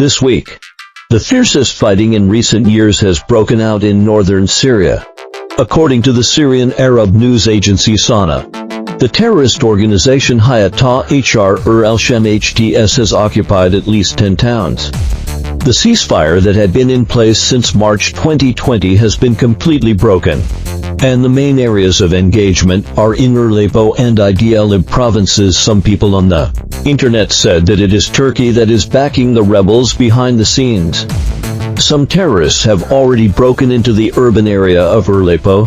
This week, the fiercest fighting in recent years has broken out in northern Syria. According to the Syrian Arab news agency SANA, the terrorist organization Hayat Tahrir al-Sham HTS has occupied at least 10 towns. The ceasefire that had been in place since March 2020 has been completely broken, and the main areas of engagement are in Aleppo and Idlib provinces. Some people on the internet said that it is Turkey that is backing the rebels behind the scenes. Some terrorists have already broken into the urban area of Aleppo,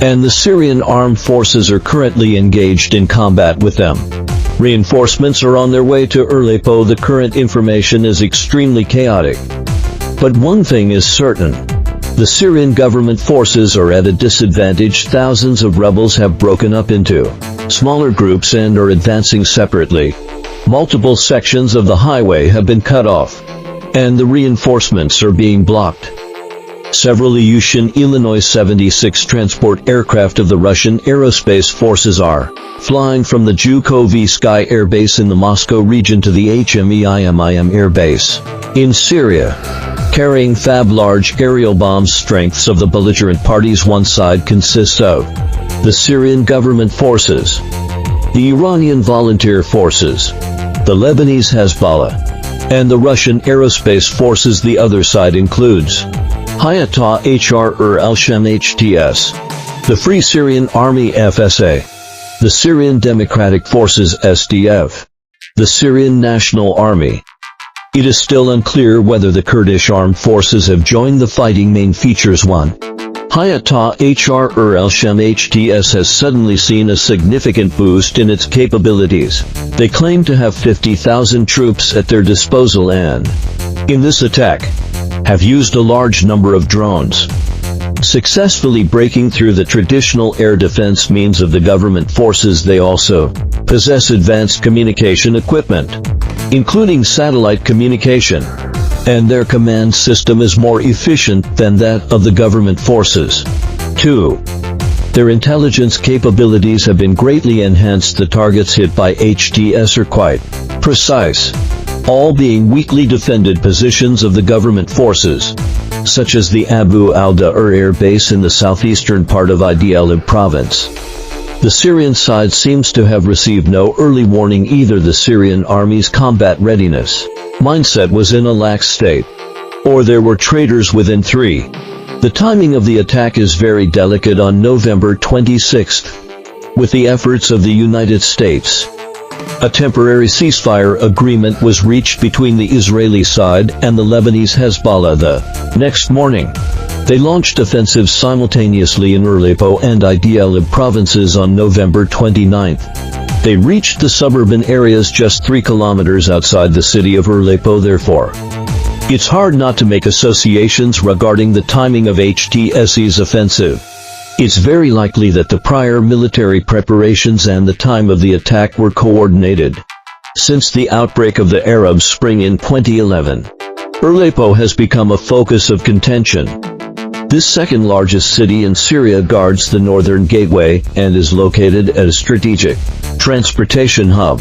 and the Syrian armed forces are currently engaged in combat with them. Reinforcements are on their way to Aleppo. The current information is extremely chaotic. But one thing is certain. The Syrian government forces are at a disadvantage. Thousands of rebels have broken up into smaller groups and are advancing separately. Multiple sections of the highway have been cut off, and the reinforcements are being blocked. Several Ilyushin, Illinois 76 transport aircraft of the Russian aerospace forces are flying from the Zhukovsky Air Base in the Moscow region to the HMEIMIM Air Base in Syria, carrying FAB large aerial bombs. Strengths of the belligerent parties. One side consists of the Syrian government forces, the Iranian volunteer forces, the Lebanese Hezbollah, and the Russian aerospace forces. The other side includes Hayat Tahrir al-Sham HTS, the Free Syrian Army FSA, the Syrian Democratic Forces SDF, the Syrian National Army. It is still unclear whether the Kurdish armed forces have joined the fighting. Main features. 1. Hayat Tahrir al-Sham HTS has suddenly seen a significant boost in its capabilities. They claim to have 50,000 troops at their disposal and, in this attack, have used a large number of drones, successfully breaking through the traditional air defense means of the government forces. They also possess advanced communication equipment, including satellite communication, and their command system is more efficient than that of the government forces. 2. Their intelligence capabilities have been greatly enhanced. The targets hit by HTS are quite precise, all being weakly defended positions of the government forces, such as the Abu al-Dahr Air Base in the southeastern part of Idlib province. The Syrian side seems to have received no early warning either. The Syrian army's combat readiness mindset was in a lax state, or there were traitors within. 3. The timing of the attack is very delicate. On November 26, with the efforts of the United States, a temporary ceasefire agreement was reached between the Israeli side and the Lebanese Hezbollah. The next morning, they launched offensives simultaneously in Aleppo and Idlib provinces. On November 29, they reached the suburban areas just 3 kilometers outside the city of Aleppo. Therefore, it's hard not to make associations regarding the timing of HTS's offensive. It's very likely that the prior military preparations and the time of the attack were coordinated. Since the outbreak of the Arab Spring in 2011, Aleppo has become a focus of contention. This second largest city in Syria guards the northern gateway and is located at a strategic transportation hub,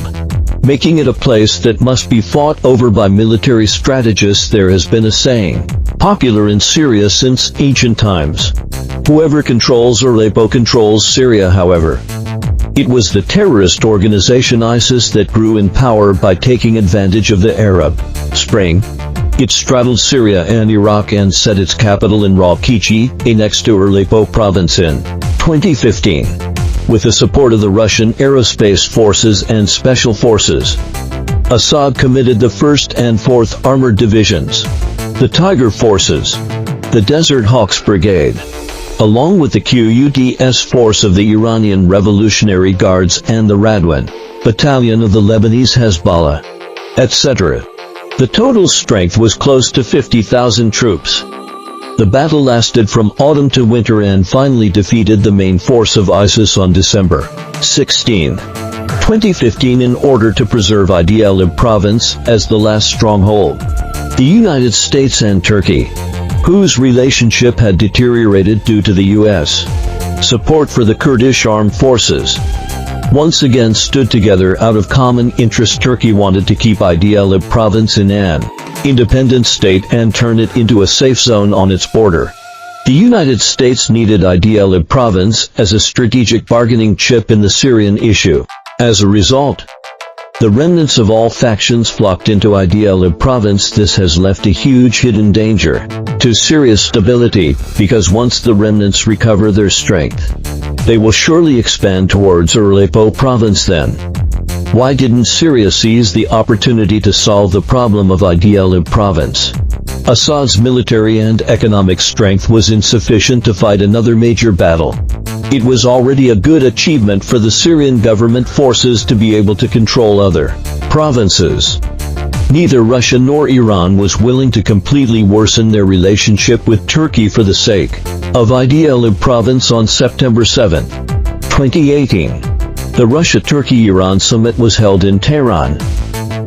making it a place that must be fought over by military strategists. There has been a saying, popular in Syria since ancient times: whoever controls Aleppo controls Syria. However, it was the terrorist organization ISIS that grew in power by taking advantage of the Arab Spring. It straddled Syria and Iraq and set its capital in Raqiqi, next to Aleppo province in 2015. With the support of the Russian aerospace forces and special forces, Assad committed the 1st and 4th Armored Divisions, the Tiger Forces, the Desert Hawks Brigade, along with the Quds force of the Iranian Revolutionary Guards and the Radwan Battalion of the Lebanese Hezbollah, etc. The total strength was close to 50,000 troops. The battle lasted from autumn to winter and finally defeated the main force of ISIS on December 16, 2015 in order to preserve Idlib province as the last stronghold. The United States and Turkey, whose relationship had deteriorated due to the U.S. support for the Kurdish armed forces, once again stood together out of common interest. Turkey wanted to keep Idlib province in an independent state and turn it into a safe zone on its border. The United States needed Idlib province as a strategic bargaining chip in the Syrian issue. As a result, the remnants of all factions flocked into Idlib province. This has left a huge hidden danger to Syria's stability, because once the remnants recover their strength, they will surely expand towards Aleppo province then. Why didn't Syria seize the opportunity to solve the problem of Idlib province? Assad's military and economic strength was insufficient to fight another major battle. It was already a good achievement for the Syrian government forces to be able to control other provinces. Neither Russia nor Iran was willing to completely worsen their relationship with Turkey for the sake of Idlib province. On September 7, 2018, the Russia-Turkey-Iran summit was held in Tehran.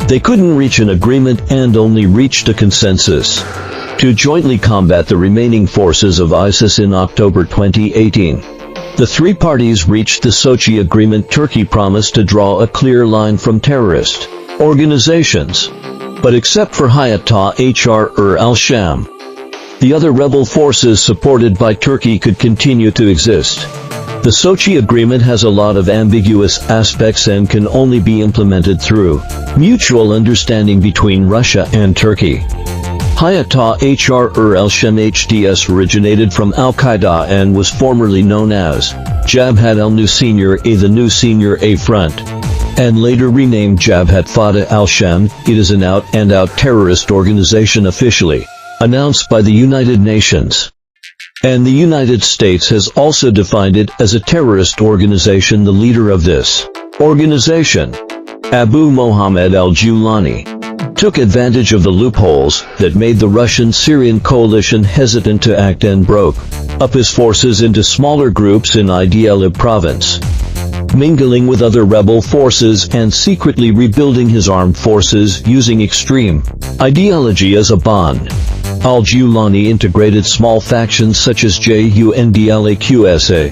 They couldn't reach an agreement and only reached a consensus to jointly combat the remaining forces of ISIS in October 2018. The three parties reached the Sochi agreement. Turkey promised to draw a clear line from terrorist organizations, but except for Hayat Tahrir or al-Sham, the other rebel forces supported by Turkey could continue to exist. The Sochi agreement has a lot of ambiguous aspects and can only be implemented through mutual understanding between Russia and Turkey. Hayat Tahrir or al-Sham HTS originated from al-Qaeda and was formerly known as Jabhat al-Nusayr A, the Nusayr A Front, and later renamed Jabhat Fatah al-Sham. It is an out-and-out terrorist organization officially announced by the United Nations. And the United States has also defined it as a terrorist organization. The leader of this organization, Abu Mohammed al-Julani, took advantage of the loopholes that made the Russian-Syrian coalition hesitant to act and broke up his forces into smaller groups in Idlib province, mingling with other rebel forces and secretly rebuilding his armed forces using extreme ideology as a bond. Al-Julani integrated small factions such as Jundlaqsa,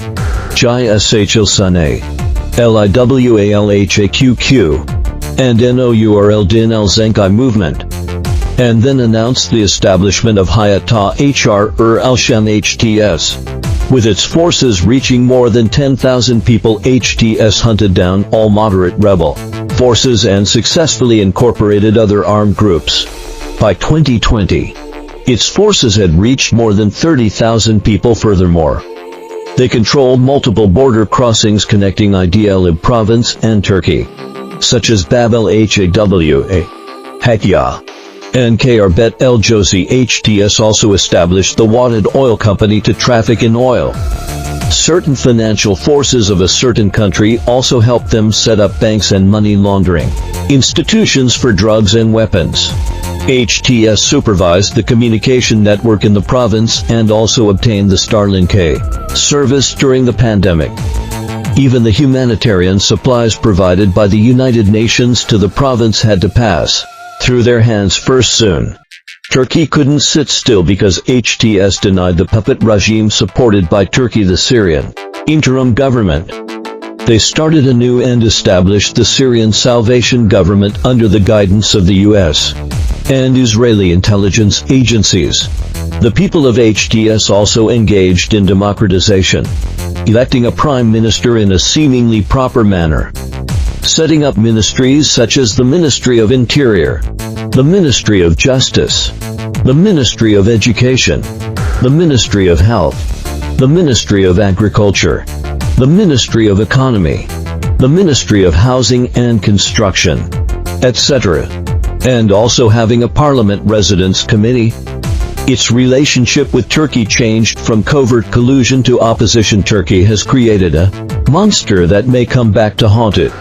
Jishal-Sunni, Liwalhaqq, and Nourl-Din al-Zanki movement, and then announced the establishment of Hayat Tahrir or al-Sham HTS. With its forces reaching more than 10,000 people, HTS hunted down all moderate rebel forces and successfully incorporated other armed groups. By 2020, its forces had reached more than 30,000 people. Furthermore, they controlled multiple border crossings connecting Idlib province and Turkey, such as Bab el-Hawa, Hakya, and Kharbet el-Jozi. HTS also established the Wadded Oil Company to traffic in oil. Certain financial forces of a certain country also helped them set up banks and money laundering institutions for drugs and weapons. HTS supervised the communication network in the province and also obtained the Starlink service during the pandemic. Even the humanitarian supplies provided by the United Nations to the province had to pass through their hands first. Soon, Turkey couldn't sit still because HTS denied the puppet regime supported by Turkey, the Syrian interim government. They started anew and established the Syrian Salvation Government under the guidance of the U.S. and Israeli intelligence agencies. The people of HTS also engaged in democratization, electing a prime minister in a seemingly proper manner, setting up ministries such as the Ministry of Interior, the Ministry of Justice, the Ministry of Education, the Ministry of Health, the Ministry of Agriculture, the Ministry of Economy, the Ministry of Housing and Construction, etc., and also having a Parliament Residence Committee. Its relationship with Turkey changed from covert collusion to opposition. Turkey has created a monster that may come back to haunt it,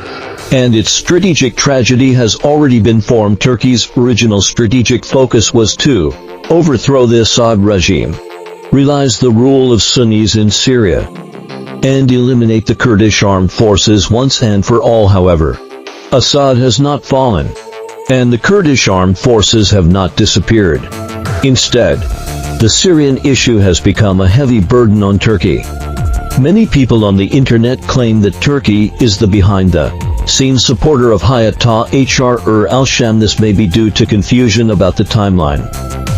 and its strategic tragedy has already been formed. Turkey's original strategic focus was to overthrow the Assad regime, realize the rule of Sunnis in Syria, and eliminate the Kurdish armed forces once and for all. However, Assad has not fallen, and the Kurdish armed forces have not disappeared. Instead, the Syrian issue has become a heavy burden on Turkey. Many people on the internet claim that Turkey is the behind-the-scenes supporter of Hayat al-Sham. This may be due to confusion about the timeline,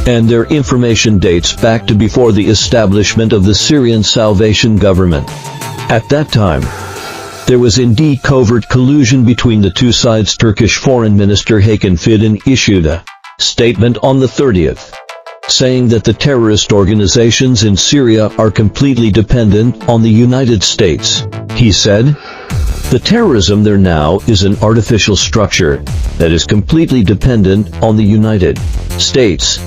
and their information dates back to before the establishment of the Syrian Salvation Government. At that time, there was indeed covert collusion between the two sides. Turkish Foreign Minister Hakan Fidan issued a statement on the 30th, saying that the terrorist organizations in Syria are completely dependent on the United States. He said, "The terrorism there now is an artificial structure that is completely dependent on the United States.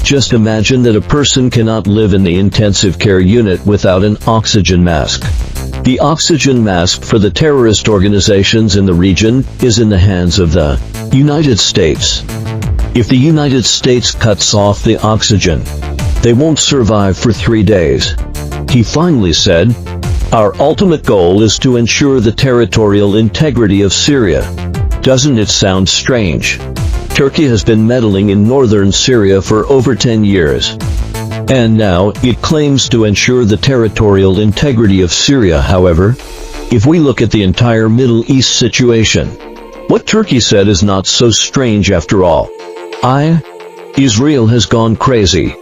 Just imagine that a person cannot live in the intensive care unit without an oxygen mask. The oxygen mask for the terrorist organizations in the region is in the hands of the United States. If the United States cuts off the oxygen, they won't survive for 3 days." He finally said, "Our ultimate goal is to ensure the territorial integrity of Syria." Doesn't it sound strange? Turkey has been meddling in northern Syria for over 10 years. And now, it claims to ensure the territorial integrity of Syria. However, if we look at the entire Middle East situation, what Turkey said is not so strange after all. Israel has gone crazy.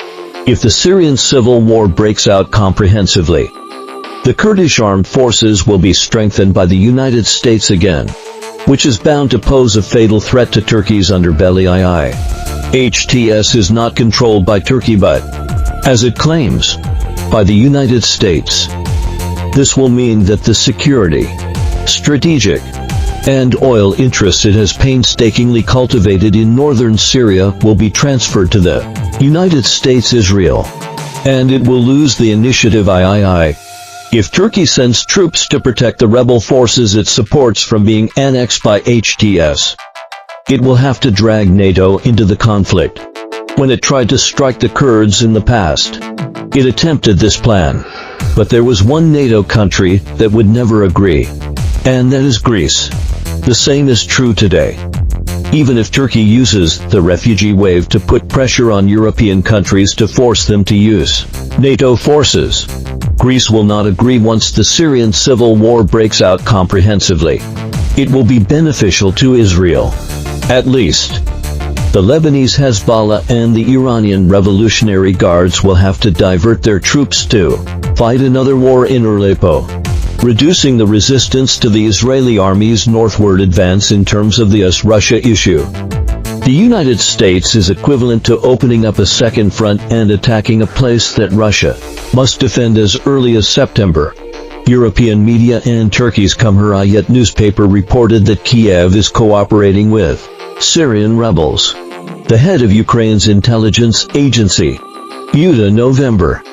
If the Syrian civil war breaks out comprehensively, the Kurdish armed forces will be strengthened by the United States again, which is bound to pose a fatal threat to Turkey's underbelly. HTS is not controlled by Turkey but, as it claims, by the United States. This will mean that the security, strategic, and oil interests it has painstakingly cultivated in northern Syria will be transferred to the United States. Israel, and it will lose the initiative. If Turkey sends troops to protect the rebel forces it supports from being annexed by HTS, it will have to drag NATO into the conflict. When it tried to strike the Kurds in the past, it attempted this plan, but there was one NATO country that would never agree, and that is Greece. The same is true today. Even if Turkey uses the refugee wave to put pressure on European countries to force them to use NATO forces, Greece will not agree once the Syrian civil war breaks out comprehensively. It will be beneficial to Israel, at least. The Lebanese Hezbollah and the Iranian Revolutionary Guards will have to divert their troops to fight another war in Aleppo, reducing the resistance to the Israeli army's northward advance. In terms of the US-Russia issue, the United States is equivalent to opening up a second front and attacking a place that Russia must defend as early as September. European media and Turkey's Cumhuriyet newspaper reported that Kiev is cooperating with Syrian rebels. The head of Ukraine's intelligence agency, UTA November,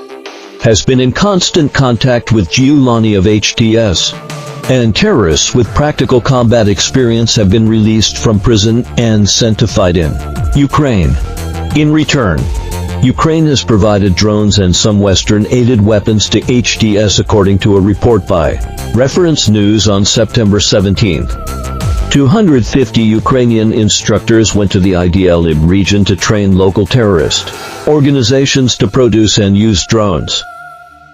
has been in constant contact with Giuliani of HTS, and terrorists with practical combat experience have been released from prison and sent to fight in Ukraine. In return, Ukraine has provided drones and some Western-aided weapons to HTS, according to a report by Reference News on September 17. 250 Ukrainian instructors went to the Idlib region to train local terrorist organizations to produce and use drones.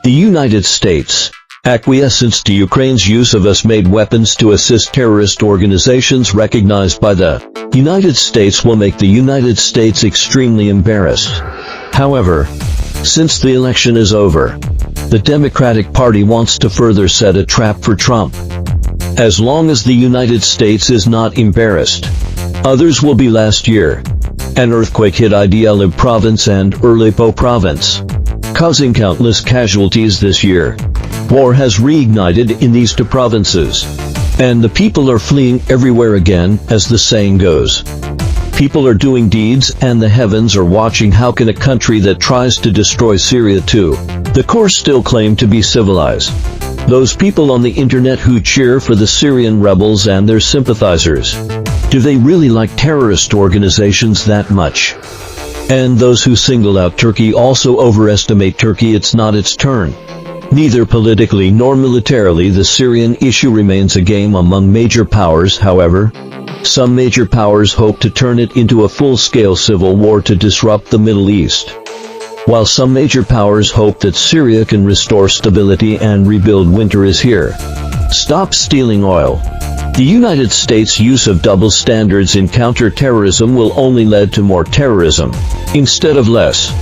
The United States' acquiescence to Ukraine's use of US-made weapons to assist terrorist organizations recognized by the United States will make the United States extremely embarrassed. However, since the election is over, the Democratic Party wants to further set a trap for Trump. As long as the United States is not embarrassed, others will be. Last year, an earthquake hit Idlib province and Aleppo province, causing countless casualties. This year, war has reignited in these two provinces, and the people are fleeing everywhere again. As the saying goes, people are doing deeds and the heavens are watching. How can a country that tries to destroy Syria to the core still claim to be civilized? Those people on the internet who cheer for the Syrian rebels and their sympathizers, do they really like terrorist organizations that much? And those who single out Turkey also overestimate Turkey. It's not its turn. Neither politically nor militarily, the Syrian issue remains a game among major powers. However, some major powers hope to turn it into a full-scale civil war to disrupt the Middle East. While some major powers hope that Syria can restore stability and rebuild, winter is here. Stop stealing oil. The United States' use of double standards in counter-terrorism will only lead to more terrorism, instead of less.